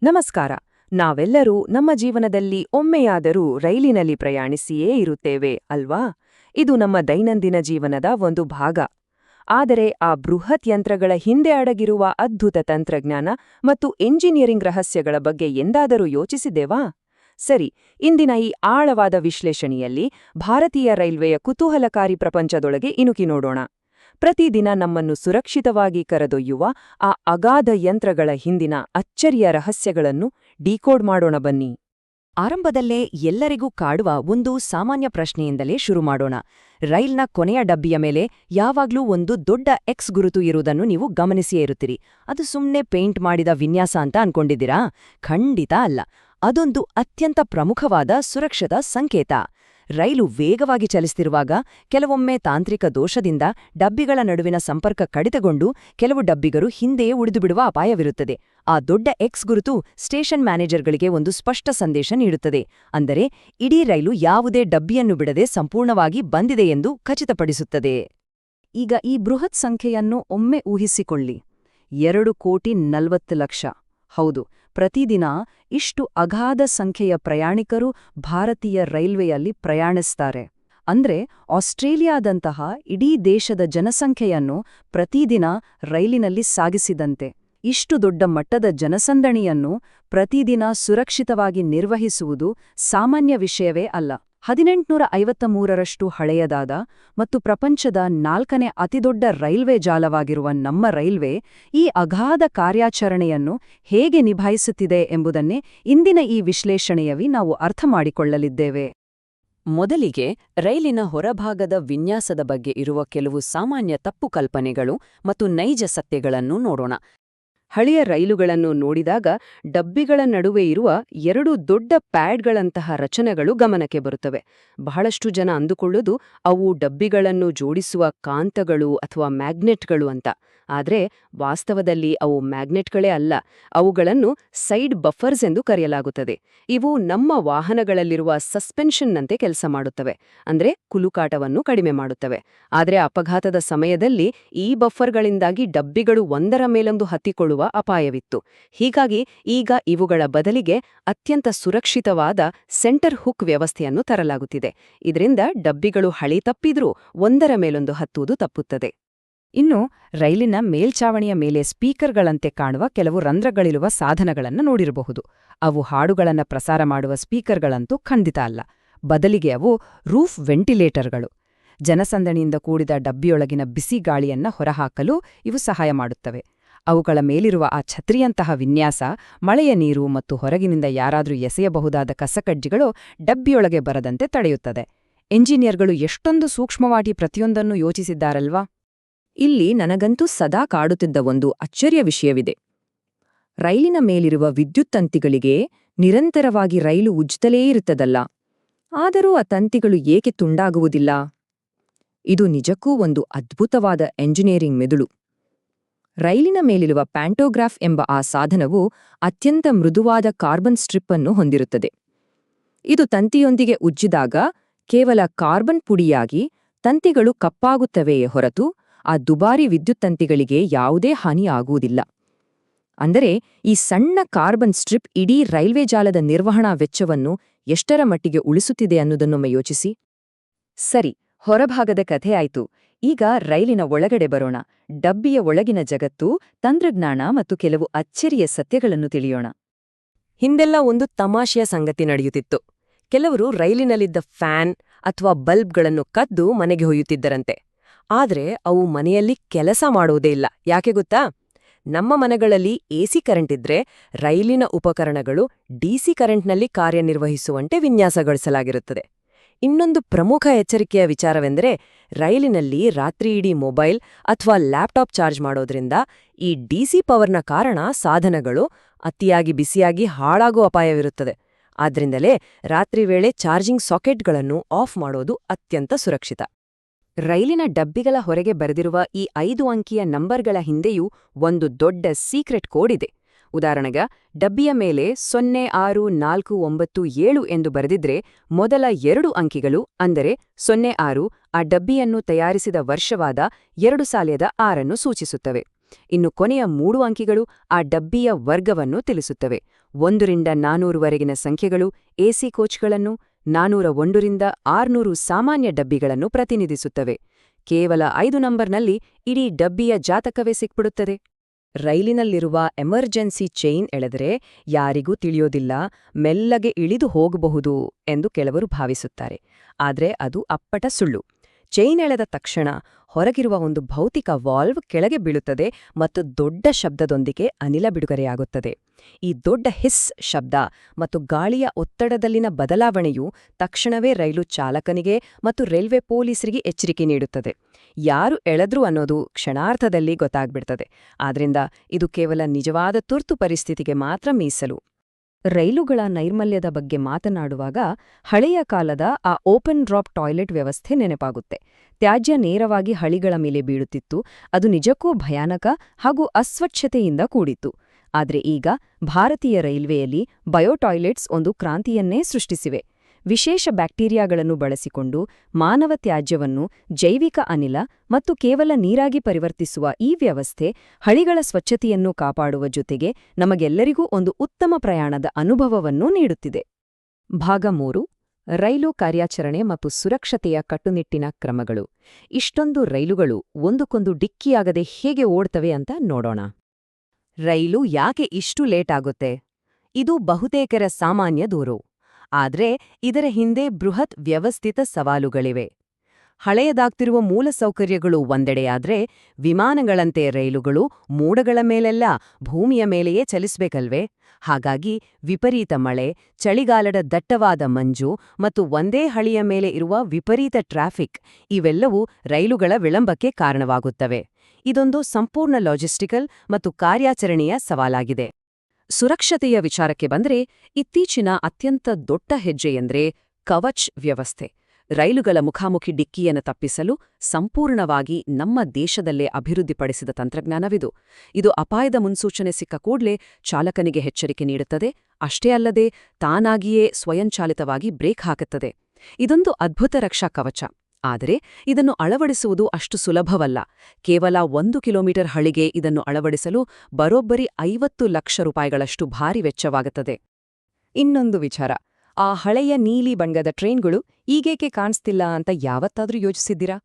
ನಮಸ್ಕಾರ. ನಾವೆಲ್ಲರೂ ನಮ್ಮ ಜೀವನದಲ್ಲಿ ಒಮ್ಮೆಯಾದರೂ ರೈಲಿನಲ್ಲಿ ಪ್ರಯಾಣಿಸಿಯೇ ಇರುತ್ತೇವೆ ಅಲ್ವಾ? ಇದು ನಮ್ಮ ದೈನಂದಿನ ಜೀವನದ ಒಂದು ಭಾಗ. ಆದರೆ ಆ ಬೃಹತ್ ಯಂತ್ರಗಳ ಹಿಂದೆ ಅಡಗಿರುವ ಅದ್ಭುತ ತಂತ್ರಜ್ಞಾನ ಮತ್ತು ಎಂಜಿನಿಯರಿಂಗ್ ರಹಸ್ಯಗಳ ಬಗ್ಗೆ ಎಂದಾದರೂ ಯೋಚಿಸಿದ್ದೇವಾ? ಸರಿ, ಇಂದಿನ ಈ ಆಳವಾದ ವಿಶ್ಲೇಷಣೆಯಲ್ಲಿ ಭಾರತೀಯ ರೈಲ್ವೆಯ ಕುತೂಹಲಕಾರಿ ಪ್ರಪಂಚದೊಳಗೆ ಇಣುಕಿ ನೋಡೋಣ. ಪ್ರತಿದಿನ ನಮ್ಮನ್ನು ಸುರಕ್ಷಿತವಾಗಿ ಕರೆದೊಯ್ಯುವ ಆ ಅಗಾಧ ಯಂತ್ರಗಳ ಹಿಂದಿನ ಅಚ್ಚರಿಯ ರಹಸ್ಯಗಳನ್ನು ಡಿಕೋಡ್ ಮಾಡೋಣ ಬನ್ನಿ. ಆರಂಭದಲ್ಲೇ ಎಲ್ಲರಿಗೂ ಕಾಡುವ ಒಂದು ಸಾಮಾನ್ಯ ಪ್ರಶ್ನೆಯಿಂದಲೇ ಶುರು ಮಾಡೋಣ. ರೈಲ್ನ ಕೊನೆಯ ಡಬ್ಬಿಯ ಮೇಲೆ ಯಾವಾಗ್ಲೂ ಒಂದು ದೊಡ್ಡ ಎಕ್ಸ್ ಗುರುತು ಇರುವುದನ್ನು ನೀವು ಗಮನಿಸಿಯೇ ಇರುತ್ತೀರಿ. ಅದು ಸುಮ್ನೆ ಪೇಂಟ್ ಮಾಡಿದ ವಿನ್ಯಾಸ ಅಂತ ಅನ್ಕೊಂಡಿದ್ದೀರಾ? ಖಂಡಿತ ಅಲ್ಲ. ಅದೊಂದು ಅತ್ಯಂತ ಪ್ರಮುಖವಾದ ಸುರಕ್ಷತಾ ಸಂಕೇತ. ರೈಲು ವೇಗವಾಗಿ ಚಲಿಸುತ್ತಿರುವಾಗ ಕೆಲವೊಮ್ಮೆ ತಾಂತ್ರಿಕ ದೋಷದಿಂದ ಡಬ್ಬಿಗಳ ನಡುವಿನ ಸಂಪರ್ಕ ಕಡಿತಗೊಂಡು ಕೆಲವು ಡಬ್ಬಿಗರು ಹಿಂದೆಯೇ ಉಳಿದುಬಿಡುವ ಅಪಾಯವಿರುತ್ತದೆ. ಆ ದೊಡ್ಡ ಎಕ್ಸ್ ಗುರುತು ಸ್ಟೇಷನ್ ಮ್ಯಾನೇಜರ್ಗಳಿಗೆ ಒಂದು ಸ್ಪಷ್ಟ ಸಂದೇಶ ನೀಡುತ್ತದೆ. ಅಂದರೆ ಇಡೀ ರೈಲು ಯಾವುದೇ ಡಬ್ಬಿಯನ್ನು ಬಿಡದೆ ಸಂಪೂರ್ಣವಾಗಿ ಬಂದಿದೆ ಎಂದು ಖಚಿತಪಡಿಸುತ್ತದೆ. ಈಗ ಈ ಬೃಹತ್ ಸಂಖ್ಯೆಯನ್ನು ಒಮ್ಮೆ ಊಹಿಸಿಕೊಳ್ಳಿ. 2,40,00,000. ಹೌದು, ಪ್ರತಿದಿನ ಇಷ್ಟು ಅಗಾಧ ಸಂಖ್ಯೆಯ ಪ್ರಯಾಣಿಕರು ಭಾರತೀಯ ರೈಲ್ವೆಯಲ್ಲಿ ಪ್ರಯಾಣಿಸ್ತಾರೆ. ಅಂದ್ರೆ ಆಸ್ಟ್ರೇಲಿಯಾದಂತಹ ಇಡೀ ದೇಶದ ಜನಸಂಖ್ಯೆಯನ್ನು ಪ್ರತಿದಿನ ರೈಲಿನಲ್ಲಿ ಸಾಗಿಸಿದಂತೆ. ಇಷ್ಟು ದೊಡ್ಡ ಮಟ್ಟದ ಜನಸಂದಣಿಯನ್ನು ಪ್ರತಿದಿನ ಸುರಕ್ಷಿತವಾಗಿ ನಿರ್ವಹಿಸುವುದು ಸಾಮಾನ್ಯ ವಿಷಯವೇ ಅಲ್ಲ. 1853ರಷ್ಟು ಹಳೆಯದಾದ ಮತ್ತು ಪ್ರಪಂಚದ 4ನೇ ಅತಿದೊಡ್ಡ ರೈಲ್ವೆ ಜಾಲವಾಗಿರುವ ನಮ್ಮ ರೈಲ್ವೆ ಈ ಅಗಾಧ ಕಾರ್ಯಾಚರಣೆಯನ್ನು ಹೇಗೆ ನಿಭಾಯಿಸುತ್ತಿದೆ ಎಂಬುದನ್ನೇ ಇಂದಿನ ಈ ವಿಶ್ಲೇಷಣೆಯಲ್ಲಿ ನಾವು ಅರ್ಥಮಾಡಿಕೊಳ್ಳಲಿದ್ದೇವೆ. ಮೊದಲಿಗೆ ರೈಲಿನ ಹೊರಭಾಗದ ವಿನ್ಯಾಸದ ಬಗ್ಗೆ ಇರುವ ಕೆಲವು ಸಾಮಾನ್ಯ ತಪ್ಪು ಕಲ್ಪನೆಗಳು ಮತ್ತು ನೈಜ ಸತ್ಯಗಳನ್ನು ನೋಡೋಣ. ಹಳೆಯ ರೈಲುಗಳನ್ನು ನೋಡಿದಾಗ ಡಬ್ಬಿಗಳ ನಡುವೆ ಇರುವ 2 ದೊಡ್ಡ ಪ್ಯಾಡ್ಗಳಂತಹ ರಚನೆಗಳು ಗಮನಕ್ಕೆ ಬರುತ್ತವೆ. ಬಹಳಷ್ಟು ಜನ ಅಂದುಕೊಳ್ಳೋದು ಅವು ಡಬ್ಬಿಗಳನ್ನು ಜೋಡಿಸುವ ಕಾಂತಗಳು ಅಥವಾ ಮ್ಯಾಗ್ನೆಟ್ಗಳು ಅಂತ. ಆದರೆ ವಾಸ್ತವದಲ್ಲಿ ಅವು ಮ್ಯಾಗ್ನೆಟ್ಗಳೇ ಅಲ್ಲ. ಅವುಗಳನ್ನು ಸೈಡ್ ಬಫರ್ಸ್ ಎಂದು ಕರೆಯಲಾಗುತ್ತದೆ. ಇವು ನಮ್ಮ ವಾಹನಗಳಲ್ಲಿರುವ ಸಸ್ಪೆನ್ಷನ್ನಂತೆ ಕೆಲಸ ಮಾಡುತ್ತವೆ. ಅಂದ್ರೆ ಕುಲುಕಾಟವನ್ನು ಕಡಿಮೆ ಮಾಡುತ್ತವೆ. ಆದರೆ ಅಪಘಾತದ ಸಮಯದಲ್ಲಿ ಈ ಬಫರ್ಗಳಿಂದಾಗಿ ಡಬ್ಬಿಗಳು ಒಂದರ ಮೇಲೊಂದು ಹತ್ತಿಕೊಳ್ಳುವ ಅಪಾಯವಿತ್ತು. ಹೀಗಾಗಿ ಈಗ ಇವುಗಳ ಬದಲಿಗೆ ಅತ್ಯಂತ ಸುರಕ್ಷಿತವಾದ ಸೆಂಟರ್ ಹುಕ್ ವ್ಯವಸ್ಥೆಯನ್ನು ತರಲಾಗುತ್ತಿದೆ. ಇದರಿಂದ ಡಬ್ಬಿಗಳು ಹಳಿ ತಪ್ಪಿದ್ರೂ ಒಂದರ ಮೇಲೊಂದು ಹತ್ತುವುದು ತಪ್ಪುತ್ತದೆ. ಇನ್ನು ರೈಲಿನ ಮೇಲ್ಛಾವಣಿಯ ಮೇಲೆ ಸ್ಪೀಕರ್ಗಳಂತೆ ಕಾಣುವ ಕೆಲವು ರಂಧ್ರಗಳಿರುವ ಸಾಧನಗಳನ್ನು ನೋಡಿರಬಹುದು. ಅವು ಹಾಡುಗಳನ್ನು ಪ್ರಸಾರ ಮಾಡುವ ಸ್ಪೀಕರ್ಗಳಂತೂ ಖಂಡಿತ ಅಲ್ಲ. ಬದಲಿಗೆ ಅವು ರೂಫ್ ವೆಂಟಿಲೇಟರ್ಗಳು. ಜನಸಂದಣಿಯಿಂದ ಕೂಡಿದ ಡಬ್ಬಿಯೊಳಗಿನ ಬಿಸಿ ಗಾಳಿಯನ್ನ ಹೊರಹಾಕಲು ಇವು ಸಹಾಯ ಮಾಡುತ್ತವೆ. ಅವುಗಳ ಮೇಲಿರುವ ಆ ಛತ್ರಿಯಂತಹ ವಿನ್ಯಾಸ ಮಳೆಯ ನೀರು ಮತ್ತು ಹೊರಗಿನಿಂದ ಯಾರಾದರೂ ಎಸೆಯಬಹುದಾದ ಕಸಕಡ್ಜಿಗಳು ಡಬ್ಬಿಯೊಳಗೆ ಬರದಂತೆ ತಡೆಯುತ್ತದೆ. ಎಂಜಿನಿಯರ್ಗಳು ಎಷ್ಟೊಂದು ಸೂಕ್ಷ್ಮವಾಗಿ ಪ್ರತಿಯೊಂದನ್ನು ಯೋಚಿಸಿದ್ದಾರಲ್ವಾ? ಇಲ್ಲಿ ನನಗಂತೂ ಸದಾ ಕಾಡುತ್ತಿದ್ದ ಒಂದು ಅಚ್ಚರಿಯ ವಿಷಯವಿದೆ. ರೈಲಿನ ಮೇಲಿರುವ ವಿದ್ಯುತ್ ತಂತಿಗಳಿಗೆ ನಿರಂತರವಾಗಿ ರೈಲು ಉಜ್ಜುತ್ತಲೇ ಇರುತ್ತದಲ್ಲ, ಆದರೂ ಆ ತಂತಿಗಳು ಏಕೆ ತುಂಡಾಗುವುದಿಲ್ಲ? ಇದು ನಿಜಕ್ಕೂ ಒಂದು ಅದ್ಭುತವಾದ ಎಂಜಿನಿಯರಿಂಗ್ ಮೆದುಳು. ರೈಲಿನ ಮೇಲಿರುವ ಪ್ಯಾಂಟೋಗ್ರಾಫ್ ಎಂಬ ಆ ಸಾಧನವು ಅತ್ಯಂತ ಮೃದುವಾದ ಕಾರ್ಬನ್ ಸ್ಟ್ರಿಪ್ ಅನ್ನು ಹೊಂದಿರುತ್ತದೆ. ಇದು ತಂತಿಯೊಂದಿಗೆ ಉಜ್ಜಿದಾಗ ಕೇವಲ ಕಾರ್ಬನ್ ಪುಡಿಯಾಗಿ ತಂತಿಗಳು ಕಪ್ಪಾಗುತ್ತವೆಯೇ ಹೊರತು ಆ ದುಬಾರಿ ವಿದ್ಯುತ್ ತಂತಿಗಳಿಗೆ ಯಾವುದೇ ಹಾನಿ ಆಗುವುದಿಲ್ಲ. ಅಂದರೆ ಈ ಸಣ್ಣ ಕಾರ್ಬನ್ ಸ್ಟ್ರಿಪ್ ಇಡೀ ರೈಲ್ವೆ ಜಾಲದ ನಿರ್ವಹಣಾ ವೆಚ್ಚವನ್ನು ಎಷ್ಟರ ಮಟ್ಟಿಗೆ ಉಳಿಸುತ್ತಿದೆ ಅನ್ನೋದನ್ನೊಮ್ಮೆ ಯೋಚಿಸಿ. ಸರಿ, ಹೊರಭಾಗದ ಕಥೆ ಆಯ್ತು. ಈಗ ರೈಲಿನ ಒಳಗಡೆ ಬರೋಣ. ಡಬ್ಬಿಯ ಒಳಗಿನ ಜಗತ್ತು, ತಂತ್ರಜ್ಞಾನ ಮತ್ತು ಕೆಲವು ಅಚ್ಚರಿಯ ಸತ್ಯಗಳನ್ನು ತಿಳಿಯೋಣ. ಹಿಂದೆಲ್ಲ ಒಂದು ತಮಾಷೆಯ ಸಂಗತಿ ನಡೆಯುತ್ತಿತ್ತು. ಕೆಲವರು ರೈಲಿನಲ್ಲಿದ್ದ ಫ್ಯಾನ್ ಅಥವಾ ಬಲ್ಬ್ಗಳನ್ನು ಕದ್ದು ಮನೆಗೆ ಒಯ್ಯುತ್ತಿದ್ದರಂತೆ. ಆದ್ರೆ ಅವು ಮನೆಯಲ್ಲಿ ಕೆಲಸ ಮಾಡುವುದೇ ಇಲ್ಲ. ಯಾಕೆ ಗೊತ್ತಾ? ನಮ್ಮ ಮನೆಗಳಲ್ಲಿ ಎಸಿ ಕರೆಂಟ್ ಇದ್ರೆ ರೈಲಿನ ಉಪಕರಣಗಳು ಡಿಸಿ ಕರೆಂಟ್ನಲ್ಲಿ ಕಾರ್ಯನಿರ್ವಹಿಸುವಂತೆ ವಿನ್ಯಾಸಗೊಳಿಸಲಾಗಿರುತ್ತದೆ. ಇನ್ನೊಂದು ಪ್ರಮುಖ ಎಚ್ಚರಿಕೆಯ ವಿಚಾರವೆಂದರೆ, ರೈಲಿನಲ್ಲಿ ರಾತ್ರಿಯಿಡೀ ಮೊಬೈಲ್ ಅಥವಾ ಲ್ಯಾಪ್ಟಾಪ್ ಚಾರ್ಜ್ ಮಾಡೋದ್ರಿಂದ ಈ ಡಿಸಿ ಪವರ್ನ ಕಾರಣ ಸಾಧನಗಳು ಅತಿಯಾಗಿ ಬಿಸಿಯಾಗಿ ಹಾಳಾಗೋ ಅಪಾಯವಿರುತ್ತದೆ. ಆದ್ರಿಂದಲೇ ರಾತ್ರಿ ವೇಳೆ ಚಾರ್ಜಿಂಗ್ ಸಾಕೆಟ್ಗಳನ್ನು ಆಫ್ ಮಾಡೋದು ಅತ್ಯಂತ ಸುರಕ್ಷಿತ. ರೈಲಿನ ಡಬ್ಬಿಗಳ ಹೊರಗೆ ಬರೆದಿರುವ ಈ 5 ಅಂಕಿಯ ನಂಬರ್ಗಳ ಹಿಂದೆಯೂ ಒಂದು ದೊಡ್ಡ ಸೀಕ್ರೆಟ್ ಕೋಡ್ ಇದೆ. ಉದಾಹರಣೆಗೆ ಡಬ್ಬಿಯ ಮೇಲೆ 06497 ಎಂದು ಬರೆದಿದ್ರೆ ಮೊದಲ 2 ಅಂಕಿಗಳು ಅಂದರೆ 06 ಆ ಡಬ್ಬಿಯನ್ನು ತಯಾರಿಸಿದ ವರ್ಷವಾದ 2006 ಸೂಚಿಸುತ್ತವೆ. ಇನ್ನು ಕೊನೆಯ 3 ಅಂಕಿಗಳು ಆ ಡಬ್ಬಿಯ ವರ್ಗವನ್ನು ತಿಳಿಸುತ್ತವೆ. 1 ರಿಂದ 400ವರೆಗಿನ ಸಂಖ್ಯೆಗಳು ಎಸಿ ಕೋಚ್ಗಳನ್ನು, 401 ರಿಂದ 600 ಸಾಮಾನ್ಯ ಡಬ್ಬಿಗಳನ್ನು ಪ್ರತಿನಿಧಿಸುತ್ತವೆ. ಕೇವಲ 5 ನಂಬರ್ನಲ್ಲಿ ಇಡೀ ಡಬ್ಬಿಯ ಜಾತಕವೇ ಸಿಕ್ಬಿಡುತ್ತದೆ. ರೈಲಿನಲ್ಲಿರುವ ಎಮರ್ಜೆನ್ಸಿ ಚೈನ್ ಎಳೆದರೆ ಯಾರಿಗೂ ತಿಳಿಯೋದಿಲ್ಲ, ಮೆಲ್ಲಗೆ ಇಳಿದು ಹೋಗಬಹುದು ಎಂದು ಕೆಲವರು ಭಾವಿಸುತ್ತಾರೆ. ಆದರೆ ಅದು ಅಪ್ಪಟ ಸುಳ್ಳು. ಚೈನ್ ಎಳೆದ ತಕ್ಷಣ ಹೊರಗಿರುವ ಒಂದು ಭೌತಿಕ ವಾಲ್ವ್ ಕೆಳಗೆ ಬೀಳುತ್ತದೆ ಮತ್ತು ದೊಡ್ಡ ಶಬ್ದದೊಂದಿಗೆ ಅನಿಲ ಬಿಡುಗಡೆಯಾಗುತ್ತದೆ. ಈ ದೊಡ್ಡ ಹಿಸ್ ಶಬ್ದ ಮತ್ತು ಗಾಳಿಯ ಒತ್ತಡದಲ್ಲಿನ ಬದಲಾವಣೆಯು ತಕ್ಷಣವೇ ರೈಲು ಚಾಲಕನಿಗೆ ಮತ್ತು ರೈಲ್ವೆ ಪೊಲೀಸರಿಗೆ ಎಚ್ಚರಿಕೆ ನೀಡುತ್ತದೆ. ಯಾರು ಎಳೆದ್ರು ಅನ್ನೋದು ಕ್ಷಣಾರ್ಧದಲ್ಲಿ ಗೊತ್ತಾಗ್ಬಿಡ್ತದೆ. ಆದ್ರಿಂದ ಇದು ಕೇವಲ ನಿಜವಾದ ತುರ್ತು ಪರಿಸ್ಥಿತಿಗೆ ಮಾತ್ರ ಮೀಸಲು. ರೈಲುಗಳ ನೈರ್ಮಲ್ಯದ ಬಗ್ಗೆ ಮಾತನಾಡುವಾಗ ಹಳೆಯ ಕಾಲದ ಆ ಓಪನ್ ಡ್ರಾಪ್ ಟಾಯ್ಲೆಟ್ ವ್ಯವಸ್ಥೆ ನೆನಪಾಗುತ್ತೆ. ತ್ಯಾಜ್ಯ ನೇರವಾಗಿ ಹಳಿಗಳ ಮೇಲೆ ಬೀಳುತ್ತಿತ್ತು. ಅದು ನಿಜಕ್ಕೂ ಭಯಾನಕ ಹಾಗೂ ಅಸ್ವಚ್ಛತೆಯಿಂದ ಕೂಡಿತ್ತು. ಆದರೆ ಈಗ ಭಾರತೀಯ ರೈಲ್ವೆಯಲ್ಲಿ ಬಯೋಟಾಯ್ಲೆಟ್ಸ್ ಒಂದು ಕ್ರಾಂತಿಯನ್ನೇ ಸೃಷ್ಟಿಸಿವೆ. ವಿಶೇಷ ಬ್ಯಾಕ್ಟೀರಿಯಾಗಳನ್ನು ಬಳಸಿಕೊಂಡು ಮಾನವ ತ್ಯಾಜ್ಯವನ್ನು ಜೈವಿಕ ಅನಿಲ ಮತ್ತು ಕೇವಲ ನೀರಾಗಿ ಪರಿವರ್ತಿಸುವ ಈ ವ್ಯವಸ್ಥೆ ಹಳಿಗಳ ಸ್ವಚ್ಛತೆಯನ್ನು ಕಾಪಾಡುವ ಜೊತೆಗೆ ನಮಗೆಲ್ಲರಿಗೂ ಒಂದು ಉತ್ತಮ ಪ್ರಯಾಣದ ಅನುಭವವನ್ನು ನೀಡುತ್ತಿದೆ. ಭಾಗ 3: ರೈಲು ಕಾರ್ಯಾಚರಣೆ ಮತ್ತು ಸುರಕ್ಷತೆಯ ಕಟ್ಟುನಿಟ್ಟಿನ ಕ್ರಮಗಳು. ಇಷ್ಟೊಂದು ರೈಲುಗಳು ಒಂದಕ್ಕೊಂದು ಡಿಕ್ಕಿಯಾಗದೆ ಹೇಗೆ ಓಡ್ತವೆ ಅಂತ ನೋಡೋಣ. ರೈಲು ಯಾಕೆ ಇಷ್ಟು ಲೇಟ್ ಆಗುತ್ತೆ? ಇದು ಬಹುತೇಕರ ಸಾಮಾನ್ಯ ದೂರು. ಆದ್ರೆ ಇದರ ಹಿಂದೆ ಬೃಹತ್ ವ್ಯವಸ್ಥಿತ ಸವಾಲುಗಳಿವೆ. ಹಳೆಯದಾಗ್ತಿರುವ ಮೂಲಸೌಕರ್ಯಗಳು ಒಂದೆಡೆಯಾದ್ರೆ, ವಿಮಾನಗಳಂತೆ ರೈಲುಗಳು ಮೋಡಗಳ ಮೇಲೆಲ್ಲ ಭೂಮಿಯ ಮೇಲೆಯೇ ಚಲಿಸ್ಬೇಕಲ್ವೇ? ಹಾಗಾಗಿ ವಿಪರೀತ ಮಳೆ, ಚಳಿಗಾಲದ ದಟ್ಟವಾದ ಮಂಜು ಮತ್ತು ಒಂದೇ ಹಳಿಯ ಮೇಲೆ ಇರುವ ವಿಪರೀತ ಟ್ರಾಫಿಕ್ ಇವೆಲ್ಲವೂ ರೈಲುಗಳ ವಿಳಂಬಕ್ಕೆ ಕಾರಣವಾಗುತ್ತವೆ. ಇದೊಂದು ಸಂಪೂರ್ಣ ಲಾಜಿಸ್ಟಿಕಲ್ ಮತ್ತು ಕಾರ್ಯಾಚರಣೆಯ ಸವಾಲಾಗಿದೆ. ಸುರಕ್ಷತೆಯ ವಿಚಾರಕ್ಕೆ ಬಂದ್ರೆ, ಇತ್ತೀಚಿನ ಅತ್ಯಂತ ದೊಡ್ಡ ಹೆಜ್ಜೆಯೆಂದ್ರೆ ಕವಚ್ ವ್ಯವಸ್ಥೆ. ರೈಲುಗಳ ಮುಖಾಮುಖಿ ಡಿಕ್ಕಿಯನ್ನು ತಪ್ಪಿಸಲು ಸಂಪೂರ್ಣವಾಗಿ ನಮ್ಮ ದೇಶದಲ್ಲೇ ಅಭಿವೃದ್ಧಿಪಡಿಸಿದ ತಂತ್ರಜ್ಞಾನವಿದು. ಇದು ಅಪಾಯದ ಮುನ್ಸೂಚನೆ ಸಿಕ್ಕ ಕೂಡಲೇ ಚಾಲಕನಿಗೆ ಎಚ್ಚರಿಕೆ ನೀಡುತ್ತದೆ. ಅಷ್ಟೇ ಅಲ್ಲದೆ ತಾನಾಗಿಯೇ ಸ್ವಯಂಚಾಲಿತವಾಗಿ ಬ್ರೇಕ್ ಹಾಕುತ್ತದೆ. ಇದೊಂದು ಅದ್ಭುತ ರಕ್ಷಾ ಕವಚ. ಆದರೆ ಇದನ್ನು ಅಳವಡಿಸುವುದು ಅಷ್ಟು ಸುಲಭವಲ್ಲ. ಕೇವಲ 1 ಕಿಲೋಮೀಟರ್ ಹಳಿಗೆ ಇದನ್ನು ಅಳವಡಿಸಲು ಬರೋಬ್ಬರಿ 50 ಲಕ್ಷ ರೂಪಾಯಿಗಳಷ್ಟು ಭಾರಿ ವೆಚ್ಚವಾಗುತ್ತದೆ. ಇನ್ನೊಂದು ವಿಚಾರ, ಆ ಹಳೆಯ ನೀಲಿ ಬಣ್ಣದ ಟ್ರೈನ್ಗಳು ಈಗೇಕೆ ಕಾಣಿಸ್ತಿಲ್ಲ ಅಂತ ಯಾವತ್ತಾದ್ರೂ ಯೋಚಿಸಿದ್ದೀರಾ?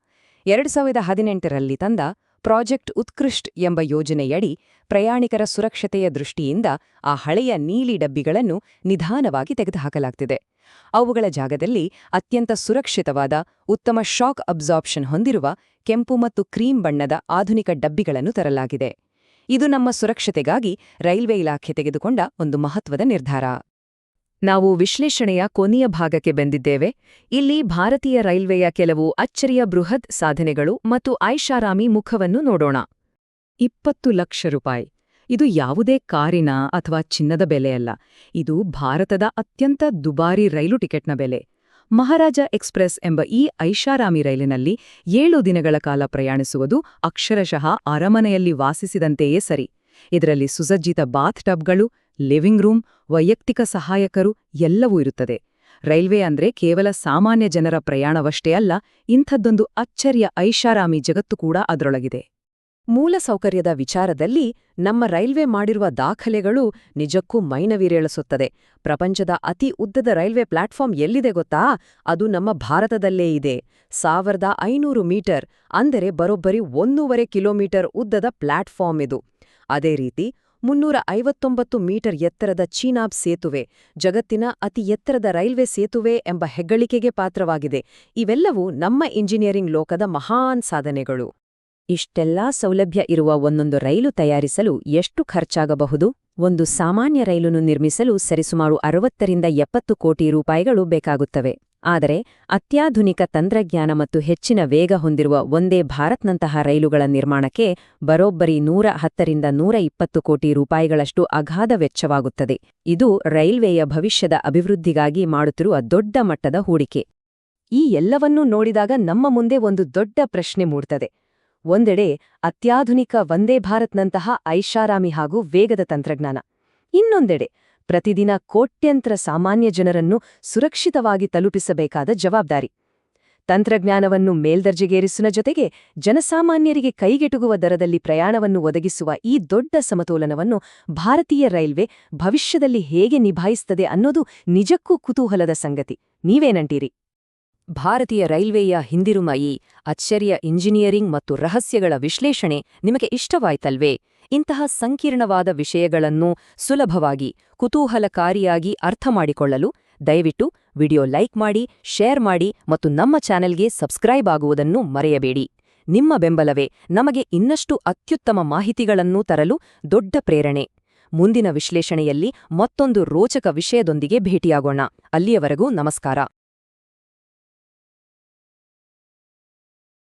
2018ರಲ್ಲಿ ತಂದ ಪ್ರಾಜೆಕ್ಟ್ ಉತ್ಕೃಷ್ಟ್ ಎಂಬ ಯೋಜನೆಯಡಿ ಪ್ರಯಾಣಿಕರ ಸುರಕ್ಷತೆಯ ದೃಷ್ಟಿಯಿಂದ ಆ ಹಳೆಯ ನೀಲಿ ಡಬ್ಬಿಗಳನ್ನು ನಿಧಾನವಾಗಿ ತೆಗೆದುಹಾಕಲಾಗ್ತಿದೆ. ಅವುಗಳ ಜಾಗದಲ್ಲಿ ಅತ್ಯಂತ ಸುರಕ್ಷಿತವಾದ, ಉತ್ತಮ ಶಾಕ್ ಅಬ್ಸಾರ್ಪ್ಷನ್ ಹೊಂದಿರುವ ಕೆಂಪು ಮತ್ತು ಕ್ರೀಮ್ ಬಣ್ಣದ ಆಧುನಿಕ ಡಬ್ಬಿಗಳನ್ನು ತರಲಾಗಿದೆ. ಇದು ನಮ್ಮ ಸುರಕ್ಷತೆಗಾಗಿ ರೈಲ್ವೆ ಇಲಾಖೆ ತೆಗೆದುಕೊಂಡ ಒಂದು ಮಹತ್ವದ ನಿರ್ಧಾರ. ನಾವು ವಿಶ್ಲೇಷಣೆಯ ಕೊನೆಯ ಭಾಗಕ್ಕೆ ಬಂದಿದ್ದೇವೆ. ಇಲ್ಲಿ ಭಾರತೀಯ ರೈಲ್ವೆಯ ಕೆಲವು ಅಚ್ಚರಿಯ ಬೃಹತ್ ಸಾಧನೆಗಳು ಮತ್ತು ಐಷಾರಾಮಿ ಮುಖವನ್ನು ನೋಡೋಣ. 20 ಲಕ್ಷ ರೂಪಾಯಿ. ಇದು ಯಾವುದೇ ಕಾರಿನ ಅಥವಾ ಚಿನ್ನದ ಬೆಲೆಯಲ್ಲ. ಇದು ಭಾರತದ ಅತ್ಯಂತ ದುಬಾರಿ ರೈಲು ಟಿಕೆಟ್ನ ಬೆಲೆ. ಮಹಾರಾಜ ಎಕ್ಸ್‌ಪ್ರೆಸ್ ಎಂಬ ಈ ಐಷಾರಾಮಿ ರೈಲಿನಲ್ಲಿ 7 ದಿನಗಳ ಕಾಲ ಪ್ರಯಾಣಿಸುವುದು ಅಕ್ಷರಶಃ ಅರಮನೆಯಲ್ಲಿ ವಾಸಿಸಿದಂತೆಯೇ ಸರಿ. ಇದರಲ್ಲಿ ಸುಸಜ್ಜಿತ ಬಾತ್ ಟಬ್ಗಳು, ಲಿವಿಂಗ್ ರೂಮ್, ವೈಯಕ್ತಿಕ ಸಹಾಯಕರು ಎಲ್ಲವೂ ಇರುತ್ತದೆ. ರೈಲ್ವೆ ಅಂದ್ರೆ ಕೇವಲ ಸಾಮಾನ್ಯ ಜನರ ಪ್ರಯಾಣವಷ್ಟೇ ಅಲ್ಲ, ಇಂಥದ್ದೊಂದು ಅಚ್ಚರಿಯ ಐಷಾರಾಮಿ ಜಗತ್ತು ಕೂಡ ಅದರೊಳಗಿದೆ. ಮೂಲಸೌಕರ್ಯದ ವಿಚಾರದಲ್ಲಿ ನಮ್ಮ ರೈಲ್ವೆ ಮಾಡಿರುವ ದಾಖಲೆಗಳು ನಿಜಕ್ಕೂ ಮೈನವಿರೇಳಿಸುತ್ತದೆ. ಪ್ರಪಂಚದ ಅತಿ ಉದ್ದದ ರೈಲ್ವೆ ಪ್ಲಾಟ್ಫಾರ್ಮ್ ಎಲ್ಲಿದೆ ಗೊತ್ತಾ? ಅದು ನಮ್ಮ ಭಾರತದಲ್ಲೇ ಇದೆ. 1500 ಮೀಟರ್, ಅಂದರೆ ಬರೋಬ್ಬರಿ 1.5 ಕಿಲೋಮೀಟರ್ ಉದ್ದದ ಪ್ಲಾಟ್ಫಾರ್ಮ್ ಇದು. ಅದೇ ರೀತಿ 359 ಮೀಟರ್ ಎತ್ತರದ ಚೀನಾಬ್ ಸೇತುವೆ ಜಗತ್ತಿನ ಅತಿ ಎತ್ತರದ ರೈಲ್ವೆ ಸೇತುವೆ ಎಂಬ ಹೆಗ್ಗಳಿಕೆಗೆ ಪಾತ್ರವಾಗಿದೆ. ಇವೆಲ್ಲವೂ ನಮ್ಮ ಇಂಜಿನಿಯರಿಂಗ್ ಲೋಕದ ಮಹಾನ್ ಸಾಧನೆಗಳು. ಇಷ್ಟೆಲ್ಲಾ ಸೌಲಭ್ಯ ಇರುವ ಒಂದೊಂದು ರೈಲು ತಯಾರಿಸಲು ಎಷ್ಟು ಖರ್ಚಾಗಬಹುದು? ಒಂದು ಸಾಮಾನ್ಯ ರೈಲನ್ನು ನಿರ್ಮಿಸಲು ಸರಿಸುಮಾರು 60 ರಿಂದ 70 ಕೋಟಿ ರೂಪಾಯಿಗಳು ಬೇಕಾಗುತ್ತವೆ. ಆದರೆ ಅತ್ಯಾಧುನಿಕ ತಂತ್ರಜ್ಞಾನ ಮತ್ತು ಹೆಚ್ಚಿನ ವೇಗ ಹೊಂದಿರುವ ಒಂದೇ ಭಾರತ್ನಂತಹ ರೈಲುಗಳ ನಿರ್ಮಾಣಕ್ಕೆ ಬರೋಬ್ಬರಿ 110 ರಿಂದ 120 ಕೋಟಿ ರೂಪಾಯಿಗಳಷ್ಟು ಅಗಾಧ ವೆಚ್ಚವಾಗುತ್ತದೆ. ಇದು ರೈಲ್ವೆಯ ಭವಿಷ್ಯದ ಅಭಿವೃದ್ಧಿಗಾಗಿ ಮಾಡುತ್ತಿರುವ ದೊಡ್ಡ ಮಟ್ಟದ ಹೂಡಿಕೆ. ಈ ಎಲ್ಲವನ್ನೂ ನೋಡಿದಾಗ ನಮ್ಮ ಮುಂದೆ ಒಂದು ದೊಡ್ಡ ಪ್ರಶ್ನೆ ಮೂಡ್ತದೆ. ಒಂದೆಡೆ ಅತ್ಯಾಧುನಿಕ ವಂದೇ ಭಾರತ್ನಂತಹ ಐಷಾರಾಮಿ ಹಾಗೂ ವೇಗದ ತಂತ್ರಜ್ಞಾನ, ಇನ್ನೊಂದೆಡೆ ಪ್ರತಿದಿನ ಕೋಟ್ಯಂತರ ಸಾಮಾನ್ಯ ಜನರನ್ನು ಸುರಕ್ಷಿತವಾಗಿ ತಲುಪಿಸಬೇಕಾದ ಜವಾಬ್ದಾರಿ. ತಂತ್ರಜ್ಞಾನವನ್ನು ಮೇಲ್ದರ್ಜೆಗೇರಿಸುವ ಜೊತೆಗೆ ಜನಸಾಮಾನ್ಯರಿಗೆ ಕೈಗೆಟುಕುವ ದರದಲ್ಲಿ ಪ್ರಯಾಣವನ್ನು ಒದಗಿಸುವ ಈ ದೊಡ್ಡ ಸಮತೋಲನವನ್ನು ಭಾರತೀಯ ರೈಲ್ವೆ ಭವಿಷ್ಯದಲ್ಲಿ ಹೇಗೆ ನಿಭಾಯಿಸುತ್ತದೆ ಅನ್ನೋದು ನಿಜಕ್ಕೂ ಕುತೂಹಲದ ಸಂಗತಿ. ನೀವೇನಂತೀರಿ? ಭಾರತೀಯ ರೈಲ್ವೆಯ ಹಿಂದಿರುವ ಈ ಅಚ್ಚರಿಯ ಇಂಜಿನಿಯರಿಂಗ್ ಮತ್ತು ರಹಸ್ಯಗಳ ವಿಶ್ಲೇಷಣೆ ನಿಮಗೆ ಇಷ್ಟವಾಯ್ತಲ್ವೇ? ಇಂತಹ ಸಂಕೀರ್ಣವಾದ ವಿಷಯಗಳನ್ನು ಸುಲಭವಾಗಿ, ಕುತೂಹಲಕಾರಿಯಾಗಿ ಅರ್ಥಮಾಡಿಕೊಳ್ಳಲು ದಯವಿಟ್ಟು ವಿಡಿಯೋ ಲೈಕ್ ಮಾಡಿ, ಶೇರ್ ಮಾಡಿ ಮತ್ತು ನಮ್ಮ ಚಾನೆಲ್ಗೆ ಸಬ್ಸ್ಕ್ರೈಬ್ ಆಗುವುದನ್ನು ಮರೆಯಬೇಡಿ. ನಿಮ್ಮ ಬೆಂಬಲವೇ ನಮಗೆ ಇನ್ನಷ್ಟು ಅತ್ಯುತ್ತಮ ಮಾಹಿತಿಗಳನ್ನು ತರಲು ದೊಡ್ಡ ಪ್ರೇರಣೆ. ಮುಂದಿನ ವಿಶ್ಲೇಷಣೆಯಲ್ಲಿ ಮತ್ತೊಂದು ರೋಚಕ ವಿಷಯದೊಂದಿಗೆ ಭೇಟಿಯಾಗೋಣ. ಅಲ್ಲಿಯವರೆಗೂ ನಮಸ್ಕಾರ.